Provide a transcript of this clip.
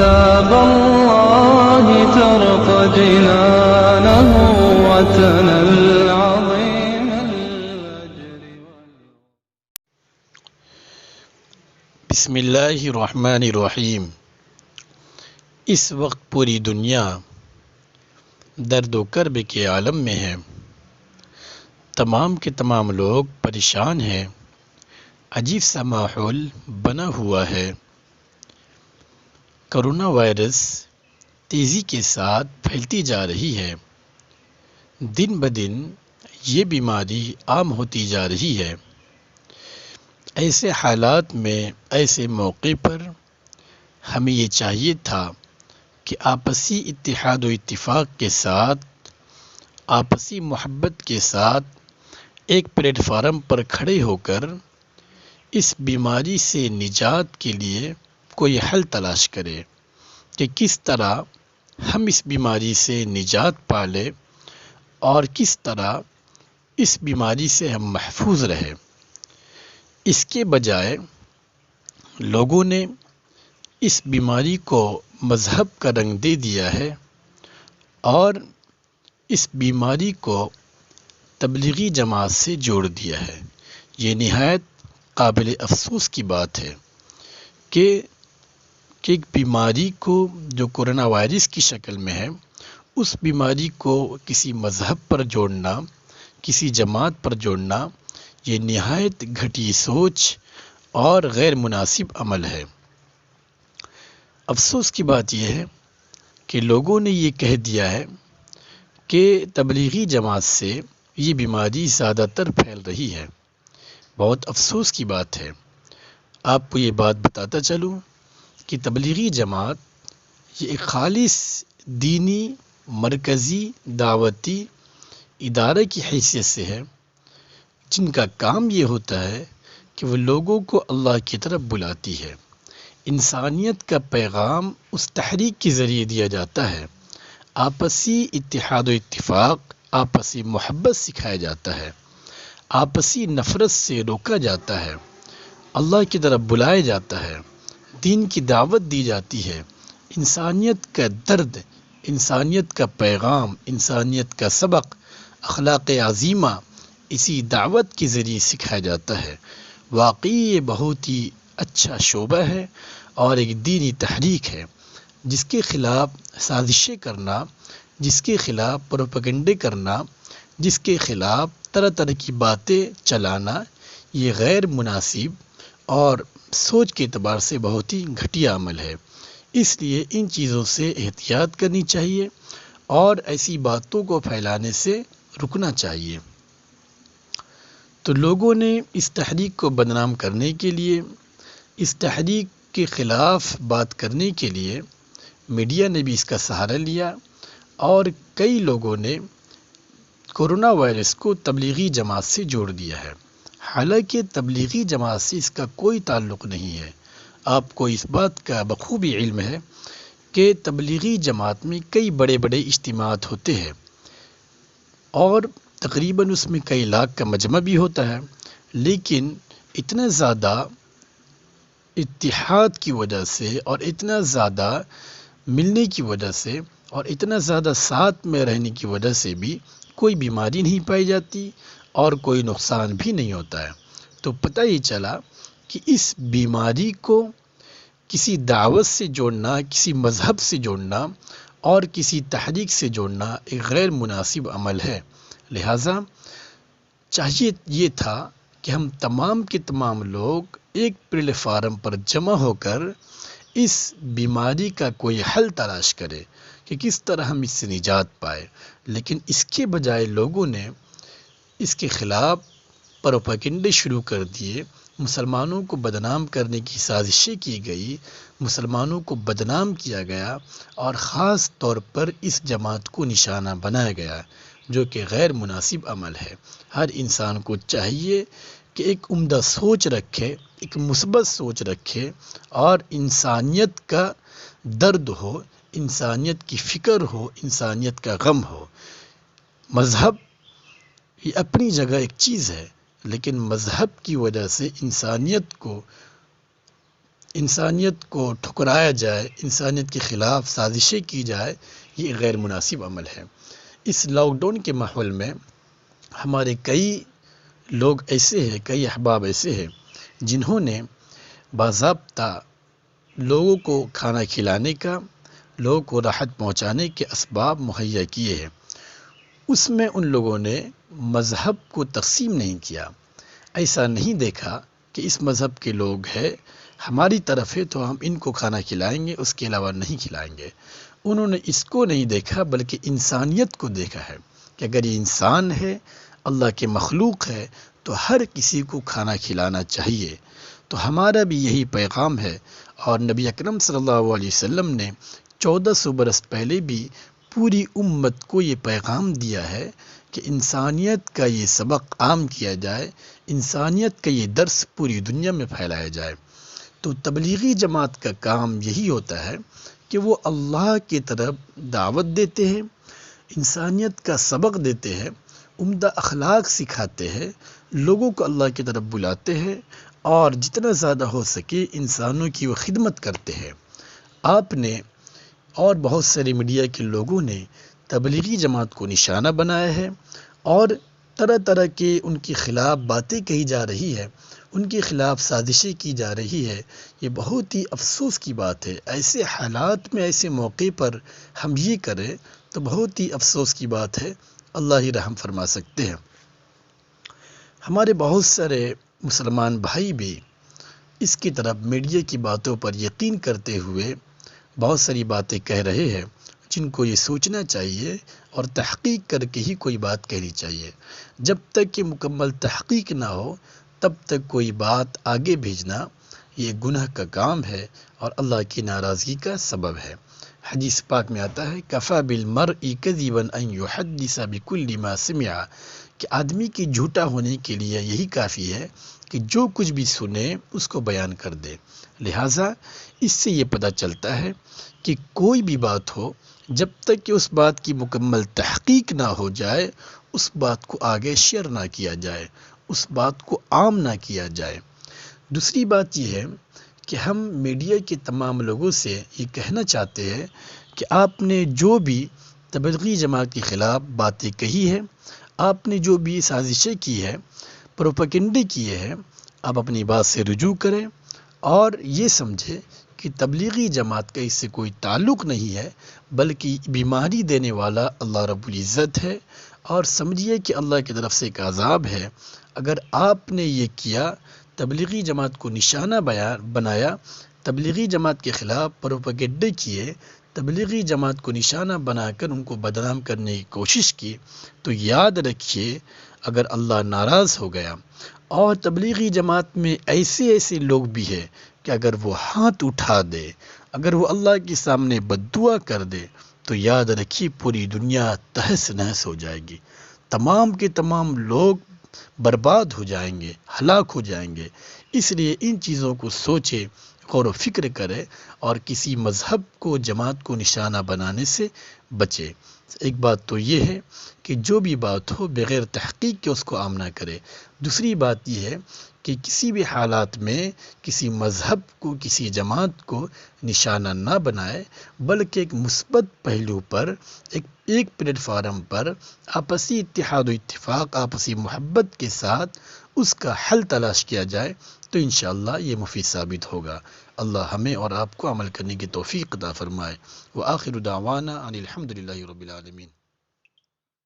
كتاب الله ترقى جنانه وتنال عظيم الأجر. بسم اللہ الرحمن الرحیم۔ اس وقت پوری دنیا درد و کرب کے عالم میں ہے، تمام کے تمام لوگ پریشان ہیں، عجیب سا ماحول بنا ہوا ہے۔ کرونا وائرس تیزی کے ساتھ پھیلتی جا رہی ہے، دن بدن یہ بیماری عام ہوتی جا رہی ہے۔ ایسے حالات میں، ایسے موقع پر ہمیں یہ چاہیے تھا کہ آپسی اتحاد و اتفاق کے ساتھ، آپسی محبت کے ساتھ ایک پلیٹ فارم پر کھڑے ہو کر اس بیماری سے نجات کے لیے کوئی حل تلاش کرے کہ کس طرح ہم اس بیماری سے نجات پا لیں اور کس طرح اس بیماری سے ہم محفوظ رہیں۔ اس کے بجائے لوگوں نے اس بیماری کو مذہب کا رنگ دے دیا ہے اور اس بیماری کو تبلیغی جماعت سے جوڑ دیا ہے۔ یہ نہایت قابل افسوس کی بات ہے کہ ایک بیماری کو جو کرونا وائرس کی شکل میں ہے، اس بیماری کو کسی مذہب پر جوڑنا، کسی جماعت پر جوڑنا، یہ نہایت گھٹی سوچ اور غیر مناسب عمل ہے۔ افسوس کی بات یہ ہے کہ لوگوں نے یہ کہہ دیا ہے کہ تبلیغی جماعت سے یہ بیماری زیادہ تر پھیل رہی ہے۔ بہت افسوس کی بات ہے۔ آپ کو یہ بات بتاتا چلوں کہ تبلیغی جماعت یہ ایک خالص دینی مرکزی دعوتی ادارے کی حیثیت سے ہے، جن کا کام یہ ہوتا ہے کہ وہ لوگوں کو اللہ کی طرف بلاتی ہے۔ انسانیت کا پیغام اس تحریک کے ذریعے دیا جاتا ہے، آپسی اتحاد و اتفاق، آپسی محبت سکھایا جاتا ہے، آپسی نفرت سے روکا جاتا ہے، اللہ کی طرف بلایا جاتا ہے، دین کی دعوت دی جاتی ہے، انسانیت کا درد، انسانیت کا پیغام، انسانیت کا سبق، اخلاق عظیمہ اسی دعوت کے ذریعے سکھایا جاتا ہے۔ واقعی یہ بہت ہی اچھا شعبہ ہے اور ایک دینی تحریک ہے، جس کے خلاف سازشیں کرنا، جس کے خلاف پروپیگنڈے کرنا، جس کے خلاف طرح طرح کی باتیں چلانا، یہ غیر مناسب اور سوچ کے اعتبار سے بہت ہی گھٹیا عمل ہے۔ اس لیے ان چیزوں سے احتیاط کرنی چاہیے اور ایسی باتوں کو پھیلانے سے رکنا چاہیے۔ تو لوگوں نے اس تحریک کو بدنام کرنے کے لیے، اس تحریک کے خلاف بات کرنے کے لیے میڈیا نے بھی اس کا سہارا لیا اور کئی لوگوں نے کرونا وائرس کو تبلیغی جماعت سے جوڑ دیا ہے، حالانکہ تبلیغی جماعت سے اس کا کوئی تعلق نہیں ہے۔ آپ کو اس بات کا بخوبی علم ہے کہ تبلیغی جماعت میں کئی بڑے بڑے اجتماعات ہوتے ہیں اور تقریباً اس میں کئی لاکھ کا مجمع بھی ہوتا ہے، لیکن اتنا زیادہ اتحاد کی وجہ سے اور اتنا زیادہ ملنے کی وجہ سے اور اتنا زیادہ ساتھ میں رہنے کی وجہ سے بھی کوئی بیماری نہیں پائی جاتی اور کوئی نقصان بھی نہیں ہوتا ہے۔ تو پتہ یہ چلا کہ اس بیماری کو کسی دعوت سے جوڑنا، کسی مذہب سے جوڑنا اور کسی تحریک سے جوڑنا ایک غیر مناسب عمل ہے۔ لہٰذا چاہیے یہ تھا کہ ہم تمام کے تمام لوگ ایک پلیٹ فارم پر جمع ہو کر اس بیماری کا کوئی حل تلاش کریں کہ کس طرح ہم اس سے نجات پائے، لیکن اس کے بجائے لوگوں نے اس کے خلاف پروپیگنڈے شروع کر دیے، مسلمانوں کو بدنام کرنے کی سازشیں کی گئی، مسلمانوں کو بدنام کیا گیا اور خاص طور پر اس جماعت کو نشانہ بنایا گیا، جو کہ غیر مناسب عمل ہے۔ ہر انسان کو چاہیے کہ ایک عمدہ سوچ رکھے، ایک مثبت سوچ رکھے اور انسانیت کا درد ہو، انسانیت کی فکر ہو، انسانیت کا غم ہو۔ مذہب یہ اپنی جگہ ایک چیز ہے، لیکن مذہب کی وجہ سے انسانیت کو انسانیت کو ٹھکرایا جائے، انسانیت کے خلاف سازشیں کی جائے، یہ غیر مناسب عمل ہے۔ اس لاک ڈاؤن کے ماحول میں ہمارے کئی لوگ ایسے ہیں، کئی احباب ایسے ہیں جنہوں نے باضابطہ لوگوں کو کھانا کھلانے کا، لوگوں کو راحت پہنچانے کے اسباب مہیا کیے ہیں۔ اس میں ان لوگوں نے مذہب کو تقسیم نہیں کیا، ایسا نہیں دیکھا کہ اس مذہب کے لوگ ہیں، ہماری طرف ہے تو ہم ان کو کھانا کھلائیں گے، اس کے علاوہ نہیں کھلائیں گے۔ انہوں نے اس کو نہیں دیکھا بلکہ انسانیت کو دیکھا ہے کہ اگر یہ انسان ہے، اللہ کے مخلوق ہے، تو ہر کسی کو کھانا کھلانا چاہیے۔ تو ہمارا بھی یہی پیغام ہے، اور نبی اکرم صلی اللہ علیہ وسلم نے 1400 برس پہلے بھی پوری امت کو یہ پیغام دیا ہے کہ انسانیت کا یہ سبق عام کیا جائے، انسانیت کا یہ درس پوری دنیا میں پھیلایا جائے۔ تو تبلیغی جماعت کا کام یہی ہوتا ہے کہ وہ اللہ کی طرف دعوت دیتے ہیں، انسانیت کا سبق دیتے ہیں، عمدہ اخلاق سکھاتے ہیں، لوگوں کو اللہ کی طرف بلاتے ہیں، اور جتنا زیادہ ہو سکے انسانوں کی وہ خدمت کرتے ہیں۔ آپ نے اور بہت سارے میڈیا کے لوگوں نے تبلیغی جماعت کو نشانہ بنایا ہے، اور طرح طرح کے ان کے خلاف باتیں کہی جا رہی ہے، ان کے خلاف سازشیں کی جا رہی ہے۔ یہ بہت ہی افسوس کی بات ہے۔ ایسے حالات میں، ایسے موقع پر ہم یہ کریں تو بہت ہی افسوس کی بات ہے، اللہ ہی رحم فرما سکتے ہیں۔ ہمارے بہت سارے مسلمان بھائی بھی اس کی طرف میڈیا کی باتوں پر یقین کرتے ہوئے بہت ساری باتیں کہہ رہے ہیں، جن کو یہ سوچنا چاہیے اور تحقیق کر کے ہی کوئی بات کہنی چاہیے۔ جب تک کہ مکمل تحقیق نہ ہو تب تک کوئی بات آگے بھیجنا یہ گناہ کا کام ہے اور اللہ کی ناراضگی کا سبب ہے۔ حدیث پاک میں آتا ہے کفا بالمرء کذبا ان یحدث بکل ما سمع، کہ آدمی کی جھوٹا ہونے کے لیے یہی کافی ہے کہ جو کچھ بھی سنے اس کو بیان کر دے۔ لہٰذا اس سے یہ پتہ چلتا ہے کہ کوئی بھی بات ہو، جب تک کہ اس بات کی مکمل تحقیق نہ ہو جائے، اس بات کو آگے شیئر نہ کیا جائے، اس بات کو عام نہ کیا جائے۔ دوسری بات یہ ہے کہ ہم میڈیا کے تمام لوگوں سے یہ کہنا چاہتے ہیں کہ آپ نے جو بھی تبلیغی جماعت کے خلاف باتیں کہی ہے، آپ نے جو بھی سازشیں کی ہے، پروپیگنڈے کیے ہیں، آپ اپنی بات سے رجوع کریں اور یہ سمجھیں کہ تبلیغی جماعت کا اس سے کوئی تعلق نہیں ہے، بلکہ بیماری دینے والا اللہ رب العزت ہے، اور سمجھیے کہ اللہ کی طرف سے ایک عذاب ہے۔ اگر آپ نے یہ کیا، تبلیغی جماعت کو نشانہ بنایا، تبلیغی جماعت کے خلاف پروپیگنڈے کیے، تبلیغی جماعت کو نشانہ بنا کر ان کو بدنام کرنے کی کوشش کی، تو یاد رکھیے اگر اللہ ناراض ہو گیا، اور تبلیغی جماعت میں ایسے لوگ بھی ہیں کہ اگر وہ ہاتھ اٹھا دے، اگر وہ اللہ کے سامنے بددعا کر دے، تو یاد رکھیے پوری دنیا تہس نہس ہو جائے گی، تمام کے تمام لوگ برباد ہو جائیں گے، ہلاک ہو جائیں گے۔ اس لیے ان چیزوں کو سوچے، غور و فکر کرے، اور کسی مذہب کو، جماعت کو نشانہ بنانے سے بچے۔ ایک بات تو یہ ہے کہ جو بھی بات ہو بغیر تحقیق کے اس کو عام نہ کرے۔ دوسری بات یہ ہے کہ کسی بھی حالات میں کسی مذہب کو، کسی جماعت کو نشانہ نہ بنائے، بلکہ ایک مثبت پہلو پر، ایک پلیٹ فارم پر آپسی اتحاد و اتفاق، آپسی محبت کے ساتھ اس کا حل تلاش کیا جائے، تو انشاءاللہ یہ مفید ثابت ہوگا۔ اللہ ہمیں اور آپ کو عمل کرنے کی توفیق عطا فرمائے۔ وآخر دعوانا ان الحمدللہ رب العالمین۔